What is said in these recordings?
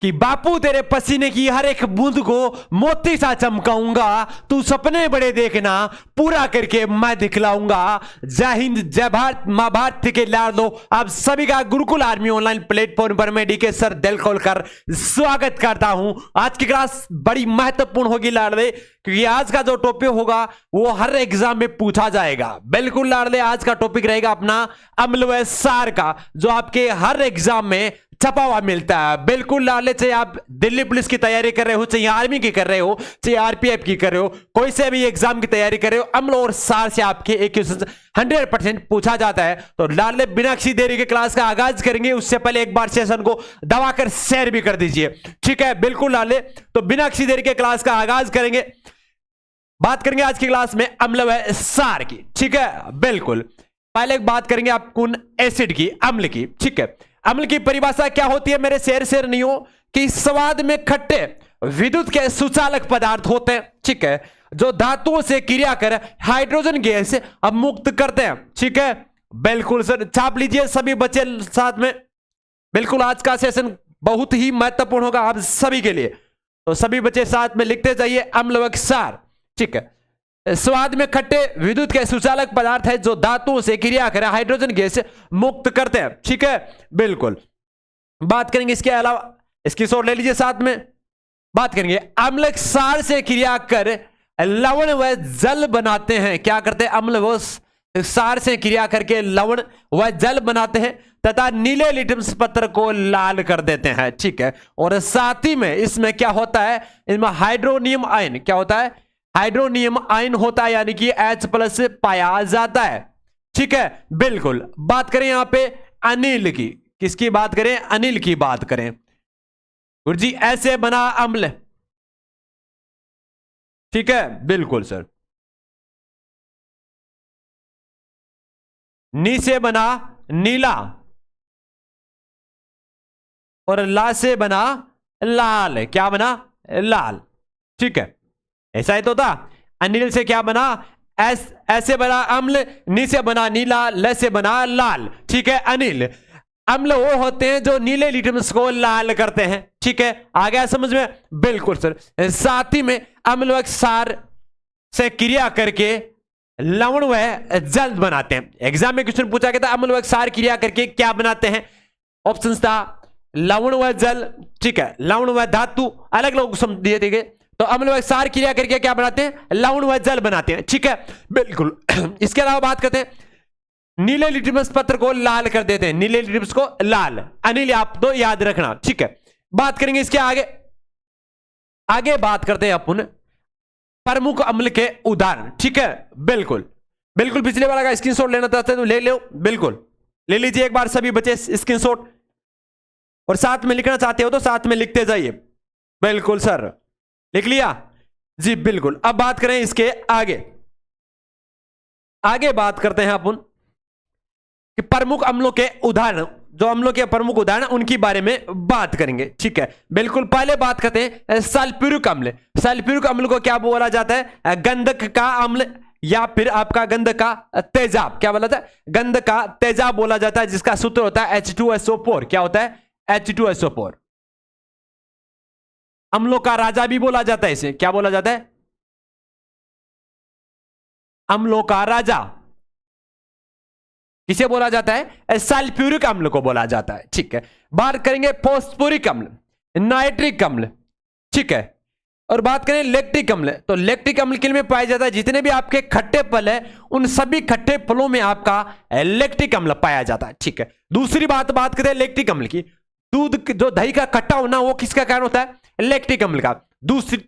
कि बापू तेरे पसीने की हर एक बूंद को मोती सा चमकाऊंगा, तू सपने बड़े देखना पूरा करके मैं दिखलाऊंगा। जय हिंद, जय भारत, मां भारत के लाडलो। आप सभी का गुरुकुल आर्मी ऑनलाइन प्लेटफॉर्म पर मैं डीके सर दिल खोलकर स्वागत करता हूं। आज की क्लास बड़ी महत्वपूर्ण होगी लाडले, क्योंकि आज का जो टॉपिक होगा वो हर एग्जाम में पूछा जाएगा। बिल्कुल लाडले, आज का टॉपिक रहेगा अपना अम्ल व सार का, जो आपके हर एग्जाम में छपा हुआ मिलता है। बिल्कुल लाडले, चाहे आप दिल्ली पुलिस की तैयारी कर रहे हो, चाहे आर्मी की कर रहे हो, चाहे आरपीएफ की कर रहे हो, कोई से भी एग्जाम की तैयारी कर रहे हो, अम्ल और सार से आपके एक क्वेश्चन 100% पूछा जाता है। तो लाडले बिना किसी देरी के क्लास का आगाज करेंगे, उससे पहले एक बार सेशन को दबाकर शेयर भी कर दीजिए, ठीक है। बिल्कुल लाडले, तो बिना किसी देरी के क्लास का आगाज करेंगे। बात करेंगे आज की क्लास में अम्ल व सार की, ठीक है। बिल्कुल, पहले बात करेंगे आपको एसिड की, अम्ल की, ठीक है। अम्ल की परिभाषा क्या होती है मेरे शेर नहीं हो कि स्वाद में खट्टे विद्युत के सुचालक पदार्थ होते हैं, ठीक है, जो धातुओं से क्रिया कर हाइड्रोजन गैस अब मुक्त करते हैं, ठीक है। बिल्कुल सर, छाप लीजिए सभी बच्चे साथ में। बिल्कुल, आज का सेशन बहुत ही महत्वपूर्ण होगा आप सभी के लिए, तो सभी बच्चे साथ में लिखते जाइए अम्ल व सार, ठीक है। स्वाद में खट्टे विद्युत के सुचालक पदार्थ है जो धातुओं से क्रिया कर हाइड्रोजन गैस मुक्त करते हैं, ठीक है। बिल्कुल, बात करेंगे इसके अलावा, इसकी सोच ले लीजिए साथ में। बात करेंगे अम्ल सार से क्रिया कर लवण व जल बनाते हैं। क्या करते हैं? अम्ल व सार से क्रिया करके लवण व जल बनाते हैं तथा नीले लिटमस पत्र को लाल कर देते हैं, ठीक है। और साथ ही में इसमें क्या होता है, इसमें हाइड्रोनियम आयन, क्या होता है? हाइड्रोनियम आयन होता है, यानी कि H+ पाया जाता है, ठीक है। बिल्कुल, बात करें यहां पे अनिल की, किसकी बात करें? अनिल की बात करें। गुरुजी, ऐसे बना अम्ल, ठीक है। बिल्कुल सर, नी से बना नीला और ला से बना लाल। क्या बना? लाल, ठीक है। ऐसा ही तो था। अनिल से क्या बना? ऐसे बना अम्ल, नी से बना नीला, ल से बना लाल, ठीक है। अनिल अम्ल वो होते हैं जो नीले लिटमस को लाल करते हैं, ठीक है। आ गया समझ में? बिल्कुल सर। साथ ही में अम्ल व सार से क्रिया करके लवण व जल बनाते हैं। एग्जाम में क्वेश्चन पूछा गया था अम्ल व सार क्रिया करके क्या बनाते हैं? ऑप्शन था लवण व जल, ठीक है। लवण व धातु अलग अलग दिए थे, तो अम्ल व सार क्रिया करके क्या बनाते हैं? लवण व जल बनाते हैं, ठीक है। बिल्कुल। इसके अलावा बात करते हैं नीले लिटमस पत्र को लाल कर देते हैं, नीले लिटमस को लाल। अनिल आप तो याद रखना, ठीक है। बात करेंगे इसके आगे, बात करते हैं अपन प्रमुख अम्ल के उदाहरण, ठीक है। बिल्कुल बिल्कुल, पिछले वाला का स्क्रीनशॉट लेना चाहते हैं तो ले लो, बिल्कुल ले लीजिए एक बार सभी बच्चे स्क्रीनशॉट, और साथ में लिखना चाहते हो तो साथ में लिखते जाइए। बिल्कुल सर, लिख लिया जी। बिल्कुल, अब बात करें इसके आगे, बात करते हैं अपन कि प्रमुख अम्लों के उदाहरण, जो अम्लों के प्रमुख उदाहरण उनके बारे में बात करेंगे, ठीक है। बिल्कुल, पहले बात करते हैं सल्फ्यूरिक अम्ल। सल्फ्यूरिक अम्ल को क्या बोला जाता है? गंधक का अम्ल, या फिर आपका गंध का तेजाब। क्या बोला जाता है? गंध का तेजाब बोला जाता है, जिसका सूत्र होता है H2SO4। क्या होता है? H2SO4। अम्लों का राजा भी बोला जाता है इसे। क्या बोला जाता है? अम्लों का राजा किसे बोला जाता है? सल्फ्यूरिक अम्ल को बोला जाता है, ठीक है। बात करेंगे फॉस्फोरिक अम्ल, नाइट्रिक अम्ल, ठीक है। और बात करें लैक्टिक अम्ल, तो लैक्टिक अम्ल किन में पाया जाता है? जितने भी आपके खट्टे फल है उन सभी खट्टे फलों में आपका लैक्टिक अम्ल पाया जाता है, ठीक है। दूसरी बात करते हैं लैक्टिक अम्ल की, दूध जो दही का खट्टा होना वो किसका कारण होता है? लैक्टिक अम्ल का।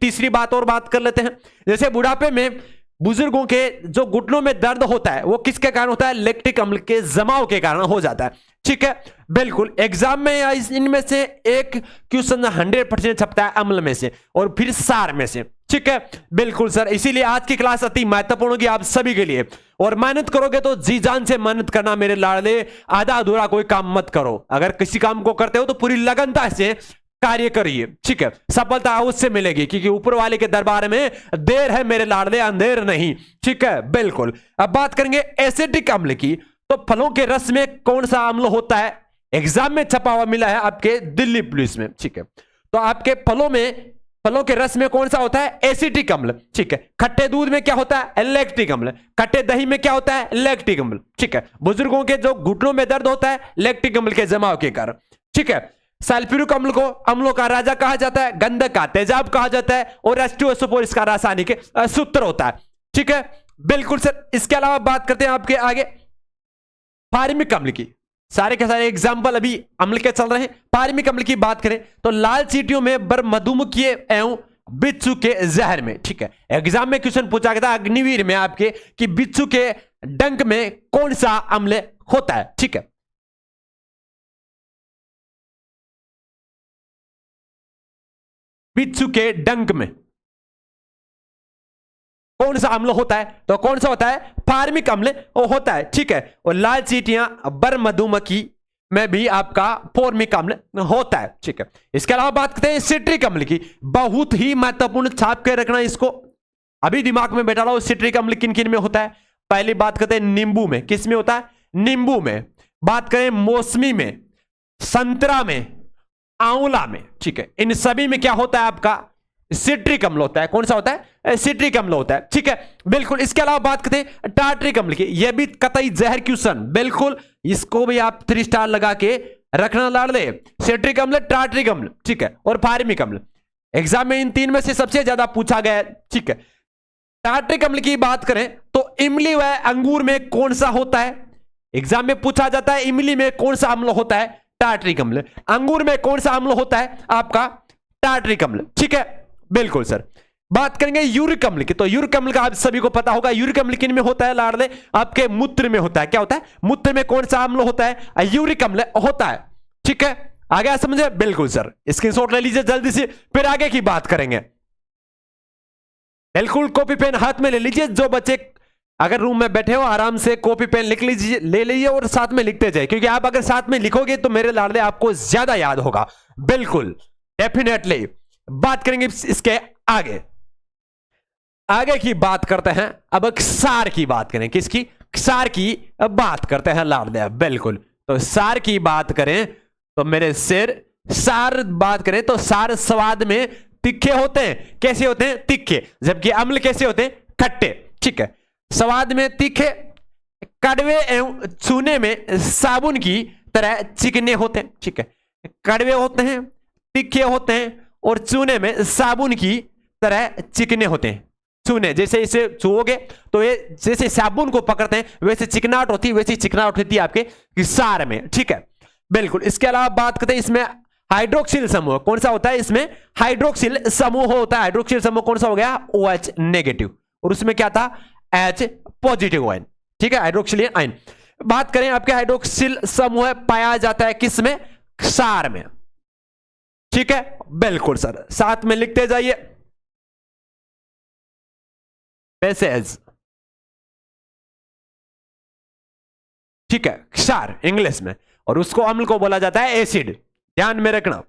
तीसरी बात और बात कर लेते हैं, जैसे बुढ़ापे में बुजुर्गों के जो घुटनों में दर्द होता है वो किसके कारण होता है? लैक्टिक अम्ल के जमाव के कारण हो जाता है, ठीक है। बिल्कुल, एग्जाम में इनमें से एक क्वेश्चन 100% छपता है अम्ल में से और फिर सार में से, ठीक है। बिल्कुल सर, इसीलिए आज की क्लास अति महत्वपूर्ण होगी आप सभी के लिए, और मेहनत करोगे तो जी जान से मेहनत करना मेरे लाडले, आधा अधूरा कोई काम मत करो। अगर किसी काम को करते हो तो पूरी लगनता से कार्य करिए, ठीक है। सफलता उससे मिलेगी, क्योंकि ऊपर वाले के दरबार में देर है मेरे लाडले, अंधेर नहीं, ठीक है। बिल्कुल, अब बात करेंगे एसिडिक अम्ल की, तो फलों के रस में कौन सा अम्ल होता है? एग्जाम में छपा हुआ मिला है आपके दिल्ली पुलिस में, ठीक है। तो आपके फलों के रस में कौन सा होता है? एसिटिक अम्ल। ठीक है। खट्टे दूध में क्या होता है? लैक्टिक अम्ल। खट्टे दही में क्या होता है? लैक्टिक अम्ल। ठीक है। बुजुर्गों के जो घुटनों में दर्द होता है, लैक्टिक अम्ल के जमाव के कारण। ठीक है। सल्फ्यूरिक अम्ल को अम्लों का राजा कहा जाता है, गंधक का तेजाब कहा जाता है, और H2SO4 इसका रासायनिक सूत्र होता है। ठीक है, बिल्कुल सर। इसके अलावा बात करते हैं आपके आगे फार्मिक अम्ल की। सारे के सारे एग्जाम्पल अभी अम्ल के चल रहे हैं। फार्मिक अम्ल की बात करें तो लाल चींटियों में बर मधुमक्खी एवं बिच्छू के जहर में। ठीक है। एग्जाम में क्वेश्चन पूछा गया था अग्निवीर में आपके कि बिच्छू के डंक में कौन सा अम्ल होता है। ठीक है। बिच्छू के डंक में कौन सा अम्ल होता है? तो कौन सा होता है? फार्मिक अम्ल होता है। ठीक है। और लाल चींटियां बर मधुमक्खी में भी आपका फॉर्मिक अम्ल होता है। ठीक है। इसके अलावा बात करते हैं सिट्रिक अम्ल की। बहुत ही महत्वपूर्ण, छाप के रखना इसको, अभी दिमाग में बैठा रहो। सिट्रिक अम्ल किन किन में होता है? पहली बात करते हैं नींबू में। किस में होता है? नींबू में। बात करें मौसमी में, संतरा में, आंवला में। ठीक है। इन सभी में क्या होता है? आपका सिट्रिक अम्ल होता है। कौन सा होता है? सिट्रिक अम्ल होता है। ठीक है, बिल्कुल। इसके अलावा बात करते हैं टार्ट्रिक अम्ल की। यह भी कतई जहर क्वेश्चन, बिल्कुल इसको भी आप 3 स्टार लगा के रखना लाड़ ले। सिट्रिक अम्ल, टार्ट्रिक अम्ल, ठीक है, और फार्मिक अम्ल। एग्जाम में इन 3 में से सबसे ज्यादा पूछा गया है। ठीक है। टार्ट्रिक अम्ल की बात करें तो इमली व अंगूर में कौन सा होता है? एग्जाम में पूछा जाता है इमली में कौन सा अम्ल होता है? टार्ट्रिक अम्ल। अंगूर में कौन सा अम्ल होता है? आपका टार्ट्रिक अम्ल। ठीक है, बिल्कुल सर। बात करेंगे यूरिक अम्ल की। तो यूरिक अम्ल का आप सभी को पता होगा। यूरिक अम्ल किन में होता है लाडले? आपके मूत्र में होता है। क्या होता है? मूत्र में कौन सा अम्ल होता है? यूरिक अम्ल होता है। ठीक है, आ गया समझे? बिल्कुल सर। स्क्रीनशॉट ले लीजिए जल्दी से, फिर आगे की बात करेंगे। बिल्कुल कॉपी पेन हाथ में ले लीजिए। जो बच्चे अगर रूम में बैठे हो आराम से कॉपी पेन लिख लीजिए, ले लीजिए और साथ में लिखते जाए, क्योंकि आप अगर साथ में लिखोगे तो मेरे लाडले आपको ज्यादा याद होगा। बिल्कुल, डेफिनेटली। बात करेंगे इसके आगे की बात करते हैं। अब क्षार की बात करें। किसकी? क्षार की बात करते हैं लाडले। बिल्कुल, तो क्षार की बात करें तो मेरे सिर, क्षार बात करें तो क्षार स्वाद में तीखे होते हैं। कैसे होते हैं? तीखे। जबकि अम्ल कैसे होते हैं? खट्टे। ठीक है। स्वाद में तीखे, कड़वे एवं चूने में साबुन की तरह चिकने होते हैं। ठीक है। कड़वे होते हैं, तीखे होते हैं, और चूने में साबुन की तरह चिकने होते हैं। चूने जैसे इसे छुओगे तो ये जैसे साबुन को पकड़ते हैं वैसे चिकनाहट होती है, वैसी चिकनाहट होती है आपके क्षार में। ठीक है, बिल्कुल। इसके अलावा बात करते हैं इसमें हाइड्रोक्सिल समूह कौन सा होता है? इसमें हाइड्रोक्सिल समूह होता है। हाइड्रोक्सिल समूह कौन सा हो गया? OH नेगेटिव, और उसमें क्या था? H positive ion. ठीक है, हाइड्रोक्सिल आयन। बात करें आपके हाइड्रोक्सिल समूह पाया जाता है किसमें? क्षार में। ठीक है, बिल्कुल सर, साथ में लिखते जाइए। बेसेज, ठीक है, क्षार इंग्लिश में, और उसको अम्ल को बोला जाता है एसिड। ध्यान में रखना।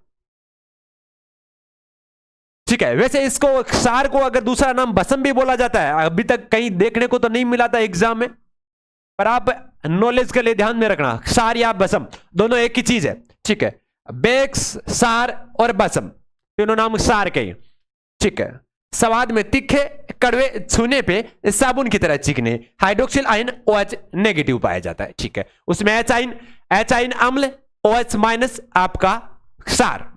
ठीक है। वैसे इसको क्षार को अगर दूसरा नाम भस्म भी बोला जाता है, अभी तक कहीं देखने को तो नहीं मिला था एग्जाम में, पर आप नॉलेज के लिए ध्यान में रखना। क्षार या भस्म दोनों एक ही चीज है। ठीक है। बेक्स, क्षार और भस्म तीनों नाम क्षार के ही। ठीक है। स्वाद में तीखे, कड़वे, छूने पे साबुन की तरह चिकने। हाइड्रोक्सिल आयन OH नेगेटिव पाया जाता है। ठीक है। उसमें H आयन अम्ल, OH माइनस आपका क्षार।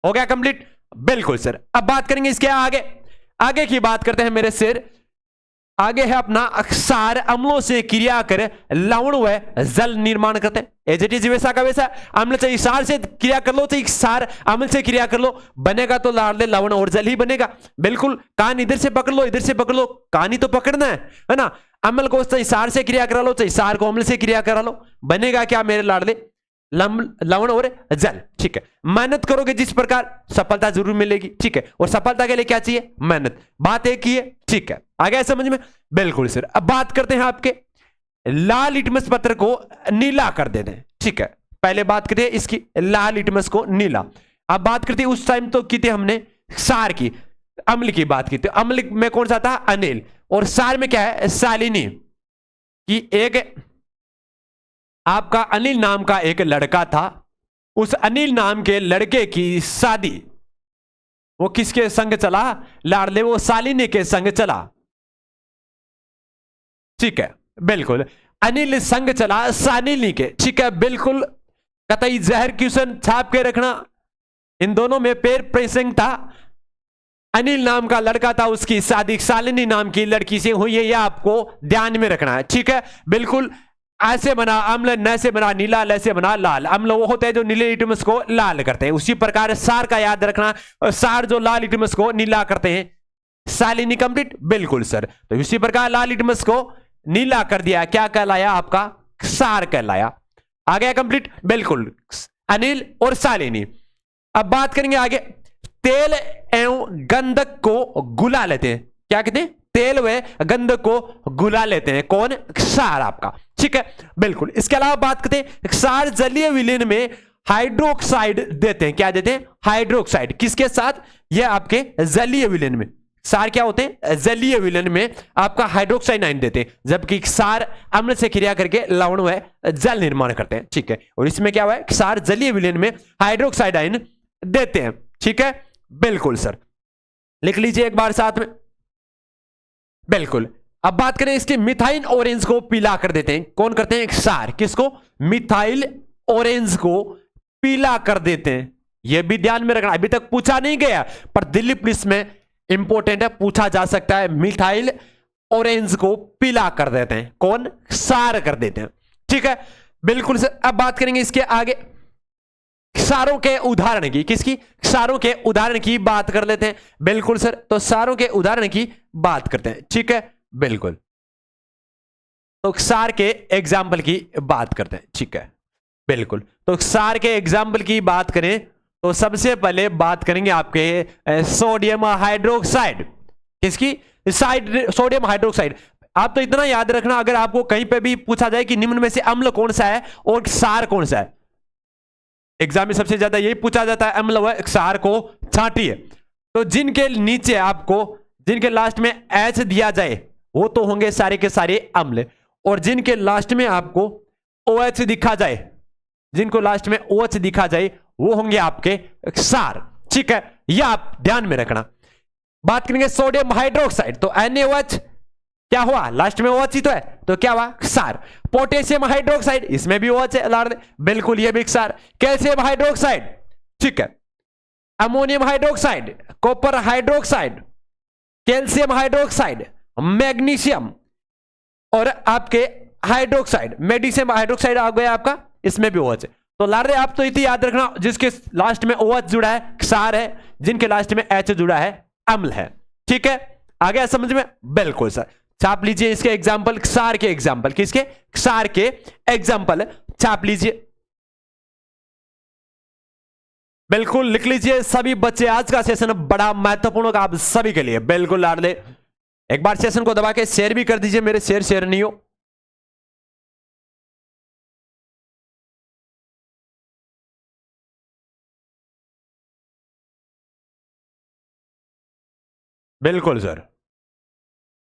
हो गया कंप्लीट? बिल्कुल सर। अब बात करेंगे इसके आगे की बात करते हैं मेरे सिर। आगे है अपना क्षार अम्लों से क्रिया कर लवण व जल निर्माण करते हैं। एज इट इज वैसा का वैसा। अम्ल चाहे क्षार से क्रिया कर लो, चाहे क्षार अम्ल से क्रिया कर लो, बनेगा तो लाडले लवण और जल ही बनेगा। बिल्कुल। कान इधर से पकड़ लो, इधर से पकड़ लो, कान ही तो पकड़ना है ना। अम्ल को चाहे क्षार से क्रिया करा लो, चाहे क्षार को अम्ल से क्रिया करा लो, बनेगा क्या मेरे लाडले? लवण और जल। ठीक है। मेहनत करोगे जिस प्रकार, सफलता जरूर मिलेगी। ठीक है। और सफलता के लिए क्या चाहिए? मेहनत। बात एक ही है। ठीक है, आ गया समझ में? बिल्कुल सर। अब बात करते हैं आपके लाल लिटमस पत्र को नीला कर देते हैं। ठीक है, पहले बात करते हैं इसकी लाल लिटमस को नीला। अब बात करते हैं उस टाइम तो की थी हमने क्षार की, अम्ल की बात की थी। अम्ल में कौन सा था? अनिल। और क्षार में क्या है? शालिनी। कि एक आपका अनिल नाम का एक लड़का था, उस अनिल नाम के लड़के की शादी वो किसके संग चला लाडले? वो शालिनी के संग चला। ठीक है, बिल्कुल। अनिल संग चला शालिनी के। ठीक है, बिल्कुल कतई जहर क्वेश्चन छाप के रखना। इन दोनों में पेर प्रसंग था। अनिल नाम का लड़का था, उसकी शादी शालिनी नाम की लड़की से हुई है, यह आपको ध्यान में रखना है। ठीक है, बिल्कुल। ऐसे बना अम्ल, न से बना नीला, ल से बना लाल। अम्ल वो होते हैं जो नीले लिटमस को लाल करते हैं। उसी प्रकार सार का याद रखना, सार जो लाल लिटमस को नीला करते हैं। शालिनी कंप्लीट, बिल्कुल सर। तो इसी प्रकार लाल लिटमस को नीला कर दिया, क्या कहलाया? आपका सार कहलाया। आ गया कंप्लीट, बिल्कुल। अनिल और शालिनी। अब बात करेंगे आगे। तेल एवं गंधक को गुला लेते हैं, क्या कहते हैं? तेल व गंधक को गुला लेते हैं। कौन? क्षार आपका। ठीक है, बिल्कुल। इसके अलावा बात करते हैं, क्षार जलीय विलयन में हाइड्रोक्साइड देते हैं। क्या देते हैं? हाइड्रोक्साइड। किसके साथ? यह आपके जलीय विलयन में क्षार क्या होते हैं? जलीय विलयन में आपका हाइड्रोक्साइड आयन देते हैं, जबकि क्षार अम्ल से क्रिया करके लवण व जल निर्माण करते हैं। ठीक है, और इसमें क्या हुआ है? क्षार जलीय विलयन में हाइड्रोक्साइड आयन देते हैं। ठीक है, बिल्कुल सर। लिख लीजिए एक बार साथ में, बिल्कुल। अब बात करें इसके, मिथाइल ऑरेंज को पीला कर देते हैं। कौन करते हैं? क्षार। किसको? मिथाइल ऑरेंज को पीला कर देते हैं। यह भी ध्यान में रखना, अभी तक पूछा नहीं गया पर दिल्ली पुलिस में इंपॉर्टेंट है, पूछा जा सकता है। मिथाइल ऑरेंज को पीला कर देते हैं। कौन? क्षार कर देते हैं। ठीक है, बिल्कुल सर। अब बात करेंगे इसके आगे क्षारों के उदाहरण की। किसकी? क्षारों के उदाहरण की बात कर लेते हैं। बिल्कुल सर, तो क्षारों के उदाहरण की बात करते हैं। ठीक है, बिल्कुल। तो क्षार के एग्जाम्पल की बात करते हैं। ठीक है, बिल्कुल। तो क्षार के एग्जाम्पल की बात करें तो सबसे पहले बात करेंगे आपके सोडियम हाइड्रोक्साइड। किसकी? Sodium hydroxide. आप तो इतना याद रखना, अगर आपको कहीं पे भी पूछा जाए कि निम्न में से अम्ल कौन सा है और क्षार कौन सा है, एग्जाम में सबसे ज्यादा यही पूछा जाता है, अम्ल व क्षार को छांटिए। तो जिनके नीचे आपको, जिनके लास्ट में एच दिया जाए वो तो होंगे सारे के सारे अम्ल, और जिनके लास्ट में आपको OH दिखा जाए, जिनको लास्ट में OH दिखा जाए वो होंगे आपके क्षार। ठीक है, यह आप ध्यान में रखना। बात करेंगे सोडियम हाइड्रोक्साइड, तो NaOH क्या हुआ? लास्ट में OH ही तो है, तो क्या हुआ? क्षार। पोटेशियम हाइड्रोक्साइड, इसमें भी OH है, लाड़ दे, बिल्कुल ये भी क्षार। कैल्शियम हाइड्रोक्साइड, ठीक है। Ammonium hydroxide, copper hydroxide, calcium hydroxide, magnesium और आपके हाइड्रोक्साइड, मैग्नीशियम हाइड्रोक्साइड आ गया आपका, इसमें भी OH है। तो लाड़ दे, आप तो इतनी याद रखना, जिसके लास्ट में OH जुड़ा है क्षार है, जिनके लास्ट में H जुड़ा है अम्ल है। ठीक है, आ गया समझ में? बिल्कुल सर। छाप लीजिए इसके एग्जाम्पल, क्षार के एग्जाम्पल। किसके? क्षार के एग्जाम्पल छाप लीजिए, बिल्कुल लिख लीजिए सभी बच्चे। आज का सेशन बड़ा महत्वपूर्ण होगा आप सभी के लिए, बिल्कुल लाड़ दे। एक बार सेशन को दबा के शेयर भी कर दीजिए, मेरे शेयर नहीं हो। बिल्कुल सर,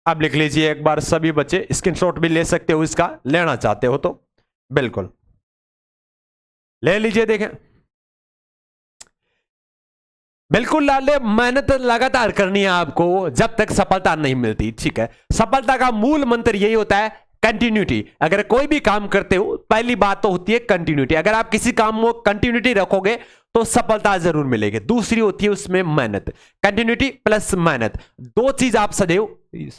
अब लिख लीजिए एक बार सभी बच्चे, स्क्रीनशॉट भी ले सकते हो इसका, लेना चाहते हो तो बिल्कुल ले लीजिए। देखें, बिल्कुल लाले, मेहनत लगातार करनी है आपको जब तक सफलता नहीं मिलती। ठीक है, सफलता का मूल मंत्र यही होता है कंटिन्यूटी। अगर कोई भी काम करते हो, पहली बात तो होती है कंटिन्यूटी। अगर आप किसी काम में कंटिन्यूटी रखोगे तो सफलता जरूर मिलेगी। दूसरी होती है उसमें मेहनत। कंटिन्यूटी प्लस मेहनत, दो चीज आप सदैव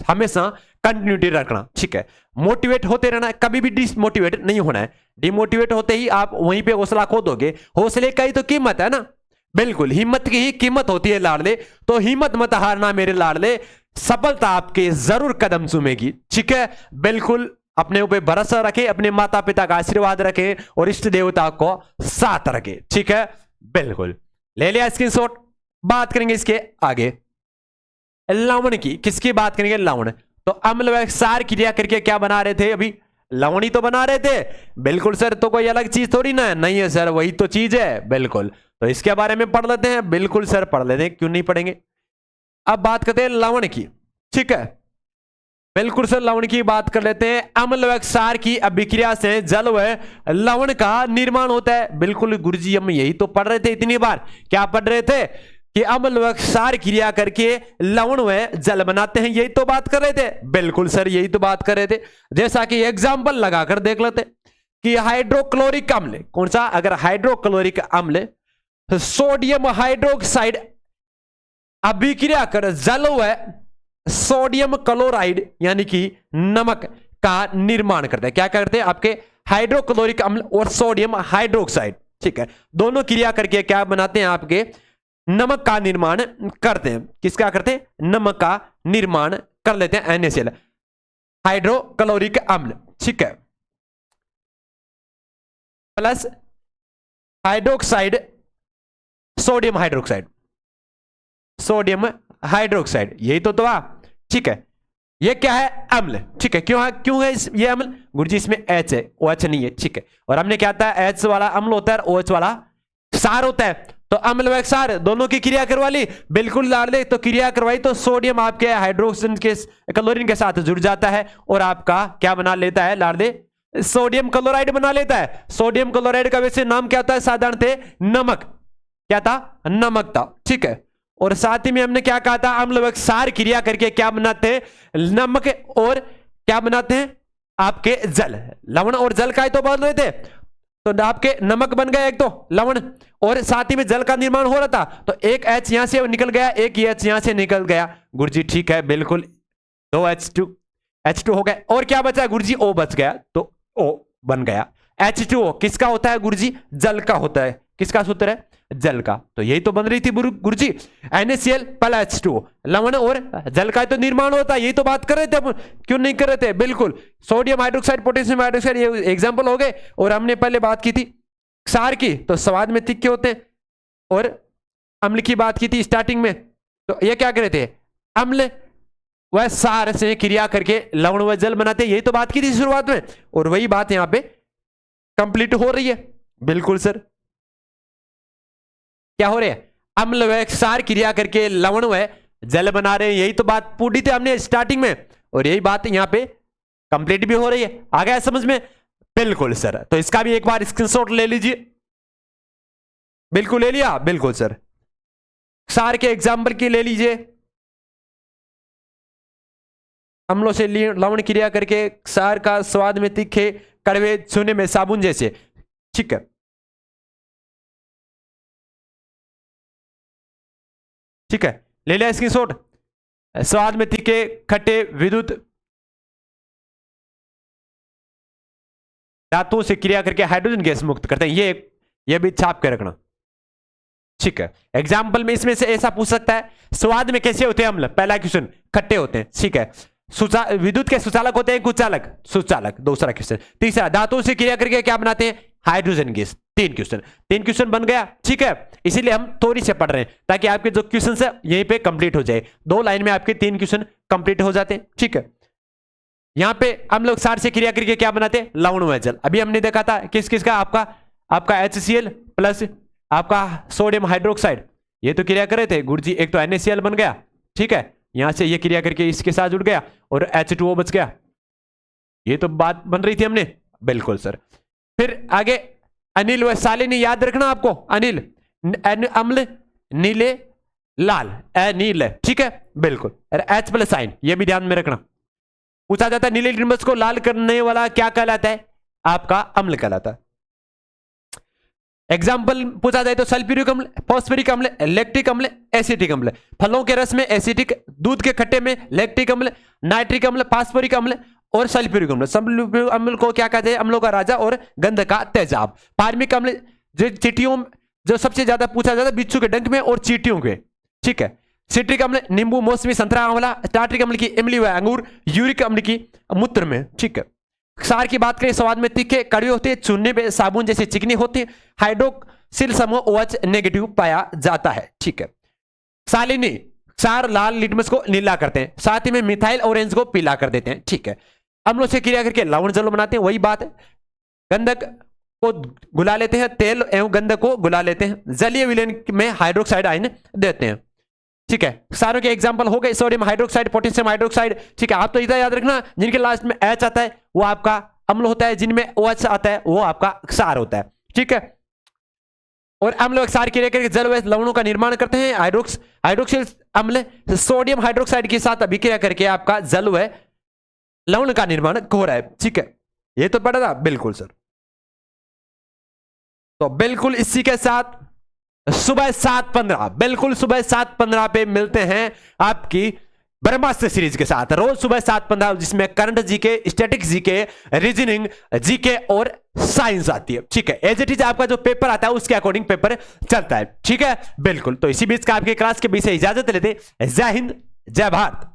हमेशा कंटिन्यूटी रखना। ठीक है, मोटिवेट होते रहना, कभी भी डिसमोटिवेट नहीं होना है। डिमोटिवेट होते ही आप वहीं पे हौसला खो दोगे। हौसले का ही तो कीमत है ना, बिल्कुल हिम्मत की ही कीमत होती है लाडले। तो हिम्मत मत हारना मेरे लाडले, सफलता आपके जरूर कदम चूमेगी। ठीक है, बिल्कुल अपने ऊपर भरोसा रखे, अपने माता पिता का आशीर्वाद रखे और इष्ट देवता को साथ रखे। ठीक है, बिल्कुल ले लिया स्क्रीनशॉट। बात करेंगे इसके आगे लवण की। किसकी बात करेंगे? लवण। तो अम्ल व क्षार क्रिया करके क्या बना रहे थे? अभी लवण ही तो बना रहे थे। बिल्कुल सर, तो कोई अलग चीज थोड़ी ना है। नहीं है सर, वही तो चीज है। बिल्कुल, तो इसके बारे में पढ़ लेते हैं। बिल्कुल सर, पढ़ लेते हैं, क्यों नहीं पढ़ेंगे। अब बात करते हैं लवण की। ठीक है, बिल्कुल सर, लवण की बात कर लेते हैं। अम्ल व क्षार की अभिक्रिया से जल व लवण का निर्माण होता है। बिल्कुल गुरुजी, हम यही तो पढ़ रहे थे इतनी बार। क्या पढ़ रहे थे? कि अम्ल व क्षार क्रिया करके लवण व जल बनाते हैं, यही तो बात कर रहे थे। बिल्कुल सर, यही तो बात कर रहे थे। जैसा कि एग्जाम्पल लगाकर देख लेते कि हाइड्रोक्लोरिक अम्ल, कौन सा, अगर हाइड्रोक्लोरिक अम्ल सोडियम हाइड्रोक्साइड अभिक्रिया कर जल व सोडियम क्लोराइड यानी कि नमक का निर्माण करते हैं। क्या करते हैं, आपके हाइड्रोक्लोरिक अम्ल और सोडियम हाइड्रोक्साइड, ठीक है, दोनों क्रिया करके क्या बनाते हैं, आपके नमक का निर्माण करते हैं। किसका करते हैं, नमक का निर्माण कर लेते हैं, NaCl हाइड्रोक्लोरिक अम्ल, ठीक है, plus hydroxide sodium hydroxide, sodium hydroxide, यही तो था, ठीक है। ये क्या है, अम्ल, ठीक है। क्यों है ये अम्ल, गुरुजी इसमें H है, OH नहीं है, ठीक है। और हमने क्या था, H वाला अम्ल होता है और OH वाला क्षार होता है, तो अम्ल व क्षार दोनों की क्रिया करवा ली, बिल्कुल लाड़ ले, तो क्रिया करवाई तो सोडियम आपके हाइड्रोक्सिन के क्लोरीन के साथ जुड़ जाता है और आपका क्या बना लेता है, लाड़ ले, सोडियम क्लोराइड बना लेता है। सोडियम क्लोराइड का वैसे नाम क्या होता है, साधारणतः नमक, क्या था, नमक था, ठीक है। और साथ ही में हमने क्या कहा था, अम्ल व क्षार क्रिया करके क्या बनाते हैं, नमक और क्या बनाते हैं, आपके जल, लवण और जल का ही तो बदल रहे थे, तो आपके नमक बन गया एक तो लवण, और साथ ही में जल का निर्माण हो रहा था, तो एक H यहां से निकल गया, एक H यहां से निकल गया, गुरुजी ठीक है, बिल्कुल, 2 H2 हो गया, और क्या बचा गुरुजी, O बच गया, तो O बन गया। H2O किसका होता है गुरुजी, जल का होता है, किसका सूत्र है, जल का, तो यही तो बन रही थी गुरुजी, NaCl प्लस H2O, लवण और जल का तो निर्माण होता है, यही तो बात कर रहे थे अपन, क्यों नहीं कर रहे थे, बिल्कुल। सोडियम हाइड्रोक्साइड, पोटेशियम हाइड्रोक्साइड, ये एग्जांपल हो गए। और हमने पहले बात की थी क्षार की, तो स्वाद में तीखे होते हैं, और अम्ल की बात की थी स्टार्टिंग में, तो ये क्या कर रहे थे, अम्ल वह क्षार से क्रिया करके लवण व जल बनाते, यही तो बात की थी शुरुआत में, और वही बात यहां पे कंप्लीट हो रही है। बिल्कुल सर, क्या हो रहा है, अम्ल व क्षार क्रिया करके लवण व जल बना रहे हैं, यही तो बात पूरी थी हमने स्टार्टिंग में, और यही बात यहां पे कंप्लीट भी हो रही है। आ गया समझ में, बिल्कुल सर, तो इसका भी एक बार स्क्रीनशॉट ले लीजिए, बिल्कुल ले लिया, बिल्कुल सर, क्षार के एग्जाम्पल की ले लीजिए, अम्लों से लवण क्रिया करके क्षार का स्वाद में तीखे, कड़वे, छूने में साबुन जैसे, ठीक है, ठीक है, ले लिया स्क्रीनशॉट। स्वाद में तीखे, खट्टे, विद्युत धातुओं से क्रिया करके हाइड्रोजन गैस मुक्त करते हैं, ये भी छाप के रखना, ठीक है। एग्जाम्पल में इसमें से ऐसा पूछ सकता है, स्वाद में कैसे होते हैं अम्ल, पहला क्वेश्चन, खट्टे होते हैं, ठीक है। विद्युत के सुचालक होते हैं, कुचालक, सुचालक, दूसरा क्वेश्चन। तीसरा, धातुओं से क्रिया करके क्या बनाते हैं, हाइड्रोजन गैस, 3 क्वेश्चन बन गया, ठीक है। इसीलिए हम थोड़ी से पढ़ रहे हैं, ताकि आपके जो क्वेश्चन है यहीं पे कंप्लीट हो जाए, 2 लाइन में आपके 3 क्वेश्चन कंप्लीट हो जाते हैं, ठीक है। यहां पे हम लोग क्षार से क्रिया करके क्या बनाते हैं, लवण व जल, अभी हमने देखा था किस किस का, आपका HCl प्लस आपका सोडियम हाइड्रोक्साइड, ये तो क्रिया कर रहे थे गुरुजी, एक तो NaCl बन गया, ठीक है, यहां से ये क्रिया करके इसके साथ जुड़ गया, और H2O बच गया, ये तो बात बन रही थी हमने, बिल्कुल सर। फिर आगे अनिल व सालिनी याद रखना आपको, अनिल, अम्ल, नीले, लाल, अनिल, ठीक है, बिल्कुल, H प्लस साइन, ये भी ध्यान में रखना। पूछा जाता है नीले लिटमस को लाल करने वाला क्या कहलाता है, आपका अम्ल कहलाता है। एग्जाम्पल पूछा जाए तो सल्फ्यूरिक अम्ल, फॉस्फोरिक अम्ल, लैक्टिक अम्ल, एसिटिक अम्ल, फलों के रस में एसिटिक, दूध के खट्टे में लैक्टिक अम्ल, नाइट्रिक अम्ल, फास्फोरिक अम्ल और सल्फ्यूरिक अम्ल। सल्फ्यूरिक अम्ल को क्या कहते हैं, अम्लों का राजा और गंध का तेजाब। फार्मिक अम्ल जो चींटियों, जो सबसे ज्यादा पूछा जाता है बिच्छू के डंक में और चींटियों के, ठीक है। सिट्रिक अम्ल नींबू, मौसमी, संतरा, आंवला। टार्ट्रिक अम्ल की इमली व अंगूर। यूरिक अम्ल की मूत्र में, ठीक है। क्षार की बात करें, स्वाद में तीखे, कड़वे होते हैं, चूने में साबुन जैसे चिकनी होते हैं। हाइड्रोक्सिल समूह OH नेगेटिव पाया जाता है, ठीक है। सालिनी, क्षार लाल लिटमस को नीला करते हैं, साथ ही में मिथाइल ऑरेंज को पीला कर देते हैं, ठीक है। अम्लों से क्रिया करके लवण जल बनाते हैं, वही बात है। गंधक को गुला लेते हैं, तेल एवं गंधक को गुला लेते हैं, जलीय विलयन में हाइड्रोक्साइड आयन देते हैं, ठीक है। सारों के एग्जांपल हो गए, सोडियम हाइड्रोक्साइड, पोटेशियम हाइड्रोक्साइड, ठीक है। आप तो इधर याद रखना, जिनके लास्ट में H आता है वो आपका अम्ल होता है, जिनमें OH आता है वो आपका क्षार होता है, ठीक है। और अम्ल क्षार क्रिया करके जल व लवणों का निर्माण करते हैं। हाइड्रोक्सिल अम्ल सोडियम हाइड्रोक्साइड के साथ अभिक्रिया करके आपका जल व लवण का निर्माण हो रहा है। ठीक है, ये तो पढ़ा था बिल्कुल सर। तो बिल्कुल इसी के साथ सुबह 7:15 बिल्कुल सुबह 7:15 पे मिलते हैं आपकी ब्रह्मास्त्र सीरीज के साथ, रोज सुबह 7:15, जिसमें current GK, static GK, reasoning GK और साइंस आती है। ठीक है, एज इट इज आपका जो पेपर आता है उसके अकॉर्डिंग पेपर चलता है। ठीक है, बिल्कुल। तो इसी बीच का आपके क्लास के बीच से इजाजत लेते, जय हिंद जय भारत।